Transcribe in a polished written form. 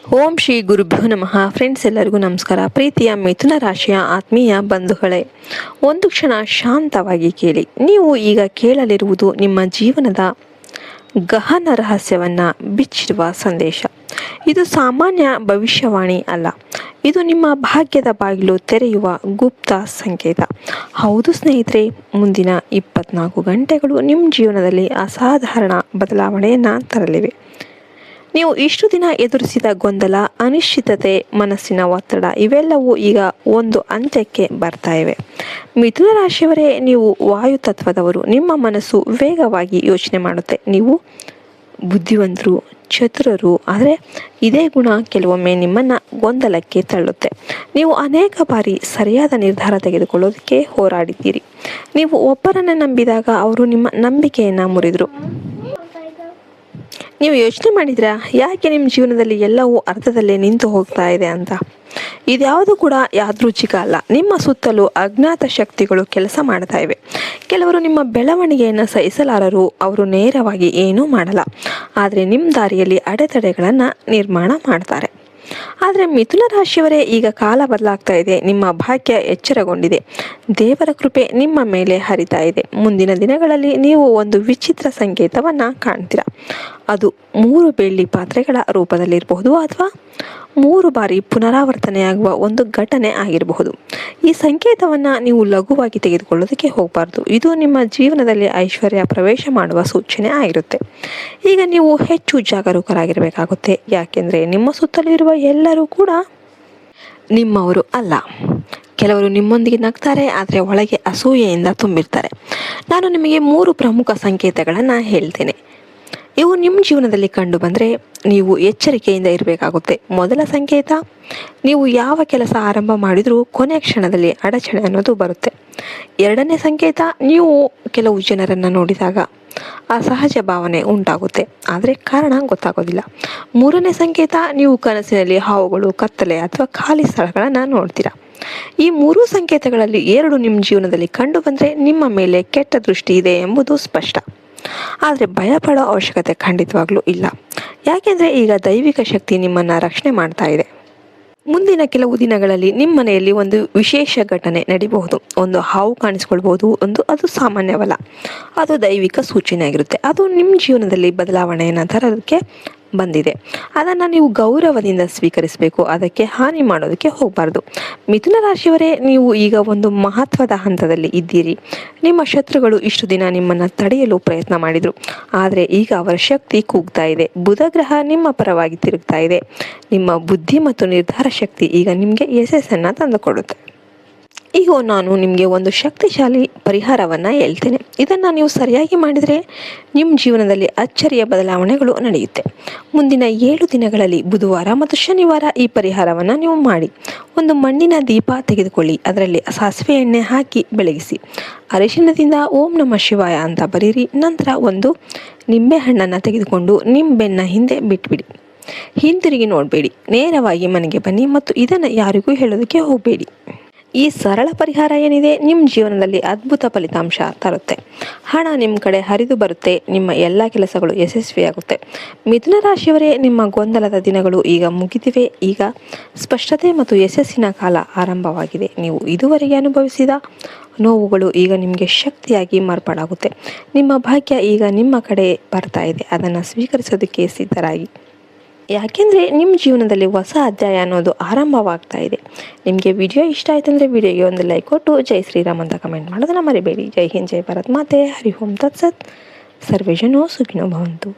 ಓಂ ಶ್ರೀ ಗುರುಭ್ಯೋ ನಮಃ. ಫ್ರೆಂಡ್ಸ್, ಎಲ್ಲರಿಗೂ ನಮಸ್ಕಾರ. ಪ್ರೀತಿಯ ಮಿಥುನ ರಾಶಿಯ ಆತ್ಮೀಯ ಬಂಧುಗಳೇ, ಒಂದು ಕ್ಷಣ ಶಾಂತವಾಗಿ ಕೇಳಿ. ನೀವು ಈಗ ಕೇಳಲಿರುವುದು ನಿಮ್ಮ ಜೀವನದ ಗಹನ ರಹಸ್ಯವನ್ನು ಬಿಚ್ಚಿಡುವ ಸಂದೇಶ. ಇದು ಸಾಮಾನ್ಯ ಭವಿಷ್ಯವಾಣಿ ಅಲ್ಲ, ಇದು ನಿಮ್ಮ ಭಾಗ್ಯದ ಬಾಗಿಲು ತೆರೆಯುವ ಗುಪ್ತ ಸಂಕೇತ. ಹೌದು ಸ್ನೇಹಿತರೆ, ಮುಂದಿನ 24 ಗಂಟೆಗಳು ನಿಮ್ಮ ಜೀವನದಲ್ಲಿ ಅಸಾಧಾರಣ ಬದಲಾವಣೆಯನ್ನು ತರಲಿವೆ. ನೀವು ಇಷ್ಟು ದಿನ ಎದುರಿಸಿದ ಗೊಂದಲ, ಅನಿಶ್ಚಿತತೆ, ಮನಸ್ಸಿನ ಒತ್ತಡ ಇವೆಲ್ಲವೂ ಈಗ ಒಂದು ಅಂತ್ಯಕ್ಕೆ ಬರ್ತಾ ಇವೆ. ಮಿಥುನ ರಾಶಿಯವರೇ, ನೀವು ವಾಯು ತತ್ವದವರು. ನಿಮ್ಮ ಮನಸ್ಸು ವೇಗವಾಗಿ ಯೋಚನೆ ಮಾಡುತ್ತೆ. ನೀವು ಬುದ್ಧಿವಂತರು, ಚತುರರು. ಆದರೆ ಇದೇ ಗುಣ ಕೆಲವೊಮ್ಮೆ ನಿಮ್ಮನ್ನು ಗೊಂದಲಕ್ಕೆ ತಳ್ಳುತ್ತೆ. ನೀವು ಅನೇಕ ಬಾರಿ ಸರಿಯಾದ ನಿರ್ಧಾರ ತೆಗೆದುಕೊಳ್ಳೋದಕ್ಕೆ ಹೋರಾಡಿದ್ದೀರಿ. ನೀವು ಒಬ್ಬರನ್ನು ನಂಬಿದಾಗ ಅವರು ನಿಮ್ಮ ನಂಬಿಕೆಯನ್ನು ಮುರಿದರು. ನೀವು ಯೋಚನೆ ಮಾಡಿದ್ರಾ, ಯಾಕೆ ನಿಮ್ಮ ಜೀವನದಲ್ಲಿ ಎಲ್ಲವೂ ಅರ್ಧದಲ್ಲೇ ನಿಂತು ಹೋಗ್ತಾ ಇದೆ ಅಂತ? ಇದ್ಯಾವುದು ಕೂಡ ಯಾದೃಚ್ಛಿಕ ಅಲ್ಲ. ನಿಮ್ಮ ಸುತ್ತಲೂ ಅಜ್ಞಾತ ಶಕ್ತಿಗಳು ಕೆಲಸ ಮಾಡ್ತಾ ಇವೆ. ಕೆಲವರು ನಿಮ್ಮ ಬೆಳವಣಿಗೆಯನ್ನು ಸಹಿಸಲಾರರು. ಅವರು ನೇರವಾಗಿ ಏನೂ ಮಾಡಲ್ಲ, ಆದರೆ ನಿಮ್ಮ ದಾರಿಯಲ್ಲಿ ಅಡೆತಡೆಗಳನ್ನು ನಿರ್ಮಾಣ ಮಾಡ್ತಾರೆ. ಆದರೆ ಮಿಥುನ ರಾಶಿಯವರೇ, ಈಗ ಕಾಲ ಬದಲಾಗ್ತಾ ಇದೆ. ನಿಮ್ಮ ಭಾಗ್ಯ ಎಚ್ಚರಗೊಂಡಿದೆ. ದೇವರ ಕೃಪೆ ನಿಮ್ಮ ಮೇಲೆ ಹರಿತಾ ಇದೆ. ಮುಂದಿನ ದಿನಗಳಲ್ಲಿ ನೀವು ಒಂದು ವಿಚಿತ್ರ ಸಂಕೇತವನ್ನು ಕಾಣ್ತೀರಾ. ಅದು 3 ಬೆಳ್ಳಿ ಪಾತ್ರೆಗಳ ರೂಪದಲ್ಲಿರಬಹುದು, ಅಥವಾ 3 ಬಾರಿ ಪುನರಾವರ್ತನೆಯಾಗುವ ಒಂದು ಘಟನೆ ಆಗಿರಬಹುದು. ಈ ಸಂಕೇತವನ್ನು ನೀವು ಲಘುವಾಗಿ ತೆಗೆದುಕೊಳ್ಳೋದಕ್ಕೆ ಹೋಗಬಾರ್ದು. ಇದು ನಿಮ್ಮ ಜೀವನದಲ್ಲಿ ಐಶ್ವರ್ಯ ಪ್ರವೇಶ ಮಾಡುವ ಸೂಚನೆ ಆಗಿರುತ್ತೆ. ಈಗ ನೀವು ಹೆಚ್ಚು ಜಾಗರೂಕರಾಗಿರಬೇಕಾಗುತ್ತೆ. ಯಾಕೆಂದರೆ ನಿಮ್ಮ ಸುತ್ತಲಿರುವ ಎಲ್ಲರೂ ಕೂಡ ನಿಮ್ಮವರು ಅಲ್ಲ. ಕೆಲವರು ನಿಮ್ಮೊಂದಿಗೆ ನಗ್ತಾರೆ, ಆದರೆ ಒಳಗೆ ಅಸೂಯೆಯಿಂದ ತುಂಬಿರ್ತಾರೆ. ನಾನು ನಿಮಗೆ 3 ಪ್ರಮುಖ ಸಂಕೇತಗಳನ್ನು ಹೇಳ್ತೇನೆ. ಇವು ನಿಮ್ಮ ಜೀವನದಲ್ಲಿ ಕಂಡು ಬಂದರೆ ನೀವು ಎಚ್ಚರಿಕೆಯಿಂದ ಇರಬೇಕಾಗುತ್ತೆ. ಮೊದಲ ಸಂಕೇತ, ನೀವು ಯಾವ ಕೆಲಸ ಆರಂಭ ಮಾಡಿದರೂ ಕೊನೆಯ ಕ್ಷಣದಲ್ಲಿ ಅಡಚಣೆ ಅನ್ನೋದು ಬರುತ್ತೆ. ಎರಡನೇ ಸಂಕೇತ, ನೀವು ಕೆಲವು ಜನರನ್ನು ನೋಡಿದಾಗ ಅಸಹಜ ಭಾವನೆ ಉಂಟಾಗುತ್ತೆ, ಆದರೆ ಕಾರಣ ಗೊತ್ತಾಗೋದಿಲ್ಲ. ಮೂರನೇ ಸಂಕೇತ, ನೀವು ಕನಸಿನಲ್ಲಿ ಹಾವುಗಳು, ಕತ್ತಲೆ ಅಥವಾ ಖಾಲಿ ಸ್ಥಳಗಳನ್ನು ನೋಡ್ತೀರಾ. ಈ 3 ಸಂಕೇತಗಳಲ್ಲಿ 2 ನಿಮ್ಮ ಜೀವನದಲ್ಲಿ ಕಂಡು ಬಂದರೆ ನಿಮ್ಮ ಮೇಲೆ ಕೆಟ್ಟ ದೃಷ್ಟಿ ಇದೆ ಎಂಬುದು ಸ್ಪಷ್ಟ. ಆದರೆ ಭಯಪಡೋ ಅವಶ್ಯಕತೆ ಖಂಡಿತವಾಗ್ಲೂ ಇಲ್ಲ. ಯಾಕೆಂದರೆ ಈಗ ದೈವಿಕ ಶಕ್ತಿ ನಿಮ್ಮನ್ನು ರಕ್ಷಣೆ ಮಾಡ್ತಾ ಇದೆ. ಮುಂದಿನ ಕೆಲವು ದಿನಗಳಲ್ಲಿ ನಿಮ್ಮ ಮನೆಯಲ್ಲಿ ಒಂದು ವಿಶೇಷ ಘಟನೆ ನಡೀಬಹುದು. ಒಂದು ಹಾವು ಕಾಣಿಸ್ಕೊಳ್ಬಹುದು. ಅದು ಸಾಮಾನ್ಯವಲ್ಲ, ಅದು ದೈವಿಕ ಸೂಚನೆ ಆಗಿರುತ್ತೆ. ಅದು ನಿಮ್ಮ ಜೀವನದಲ್ಲಿ ಬದಲಾವಣೆಯನ್ನು ತರೋದಕ್ಕೆ ಬಂದಿದೆ. ಅದನ್ನು ನೀವು ಗೌರವದಿಂದ ಸ್ವೀಕರಿಸಬೇಕು. ಅದಕ್ಕೆ ಹಾನಿ ಮಾಡೋದಕ್ಕೆ ಹೋಗಬಾರ್ದು. ಮಿಥುನ ರಾಶಿಯವರೇ, ನೀವು ಈಗ ಒಂದು ಮಹತ್ವದ ಹಂತದಲ್ಲಿ ಇದ್ದೀರಿ. ನಿಮ್ಮ ಶತ್ರುಗಳು ಇಷ್ಟು ದಿನ ನಿಮ್ಮನ್ನು ತಡೆಯಲು ಪ್ರಯತ್ನ ಮಾಡಿದರು, ಆದರೆ ಈಗ ಅವರ ಶಕ್ತಿ ಕೂಗ್ತಾ ಇದೆ. ಬುಧ ಗ್ರಹ ನಿಮ್ಮ ಪರವಾಗಿ ತಿರುಗ್ತಾ ಇದೆ. ನಿಮ್ಮ ಬುದ್ಧಿ ಮತ್ತು ನಿರ್ಧಾರ ಶಕ್ತಿ ಈಗ ನಿಮಗೆ ಯಶಸ್ಸನ್ನು ತಂದುಕೊಡುತ್ತೆ. ಈಗ ನಾನು ನಿಮಗೆ ಒಂದು ಶಕ್ತಿಶಾಲಿ ಪರಿಹಾರವನ್ನು ಹೇಳ್ತೇನೆ. ಇದನ್ನು ನೀವು ಸರಿಯಾಗಿ ಮಾಡಿದರೆ ನಿಮ್ಮ ಜೀವನದಲ್ಲಿ ಅಚ್ಚರಿಯ ಬದಲಾವಣೆಗಳು ನಡೆಯುತ್ತೆ. ಮುಂದಿನ 7 ದಿನಗಳಲ್ಲಿ ಬುಧವಾರ ಮತ್ತು ಶನಿವಾರ ಈ ಪರಿಹಾರವನ್ನು ನೀವು ಮಾಡಿ. ಒಂದು ಮಣ್ಣಿನ ದೀಪ ತೆಗೆದುಕೊಳ್ಳಿ, ಅದರಲ್ಲಿ ಸಾಸಿವೆ ಎಣ್ಣೆ ಹಾಕಿ ಬೆಳಗಿಸಿ. ಅರಿಶಿಣದಿಂದ ಓಂ ನಮಃ ಶಿವಾಯ ಅಂತ ಬರೀರಿ. ನಂತರ ಒಂದು ನಿಂಬೆಹಣ್ಣನ್ನು ತೆಗೆದುಕೊಂಡು ನಿಮ್ಮ ಬೆನ್ನ ಹಿಂದೆ ಬಿಟ್ಬಿಡಿ. ಹಿಂತಿರುಗಿ ನೋಡಬೇಡಿ. ನೇರವಾಗಿ ಮನೆಗೆ ಬನ್ನಿ ಮತ್ತು ಇದನ್ನು ಯಾರಿಗೂ ಹೇಳೋದಕ್ಕೆ ಹೋಗಬೇಡಿ. ಈ ಸರಳ ಪರಿಹಾರ ಏನಿದೆ, ನಿಮ್ಮ ಜೀವನದಲ್ಲಿ ಅದ್ಭುತ ಫಲಿತಾಂಶ ತರುತ್ತೆ. ಹಣ ನಿಮ್ಮ ಕಡೆ ಹರಿದು ಬರುತ್ತೆ. ನಿಮ್ಮ ಎಲ್ಲ ಕೆಲಸಗಳು ಯಶಸ್ವಿಯಾಗುತ್ತೆ. ಮಿಥುನ ರಾಶಿಯವರೇ, ನಿಮ್ಮ ಗೊಂದಲದ ದಿನಗಳು ಈಗ ಮುಗಿದಿವೆ. ಈಗ ಸ್ಪಷ್ಟತೆ ಮತ್ತು ಯಶಸ್ಸಿನ ಕಾಲ ಆರಂಭವಾಗಿದೆ. ನೀವು ಇದುವರೆಗೆ ಅನುಭವಿಸಿದ ನೋವುಗಳು ಈಗ ನಿಮಗೆ ಶಕ್ತಿಯಾಗಿ ಮಾರ್ಪಾಡಾಗುತ್ತೆ. ನಿಮ್ಮ ಭಾಗ್ಯ ಈಗ ನಿಮ್ಮ ಕಡೆ ಬರ್ತಾ ಇದೆ. ಅದನ್ನು ಸ್ವೀಕರಿಸೋದಕ್ಕೆ ಸಿದ್ಧರಾಗಿ. ಯಾಕೆಂದರೆ ನಿಮ್ಮ ಜೀವನದಲ್ಲಿ ಹೊಸ ಅಧ್ಯಾಯ ಅನ್ನೋದು ಆರಂಭವಾಗ್ತಾ ಇದೆ. ನಿಮಗೆ ವಿಡಿಯೋ ಇಷ್ಟ ಆಯ್ತು ಅಂದರೆ ವಿಡಿಯೋಗೆ ಒಂದು ಲೈಕ್ ಕೊಟ್ಟು ಜೈ ಶ್ರೀರಾಮ್ ಅಂತ ಕಮೆಂಟ್ ಮಾಡೋದನ್ನು ಮರಿಬೇಡಿ. ಜೈ ಹಿಂದ್, ಜೈ ಭಾರತ್ ಮಾತೆ. ಹರಿ ಓಂ ತತ್ಸತ್. ಸರ್ವೇ ಜನೋ ಸುಖಿನೋ ಭವಂತು.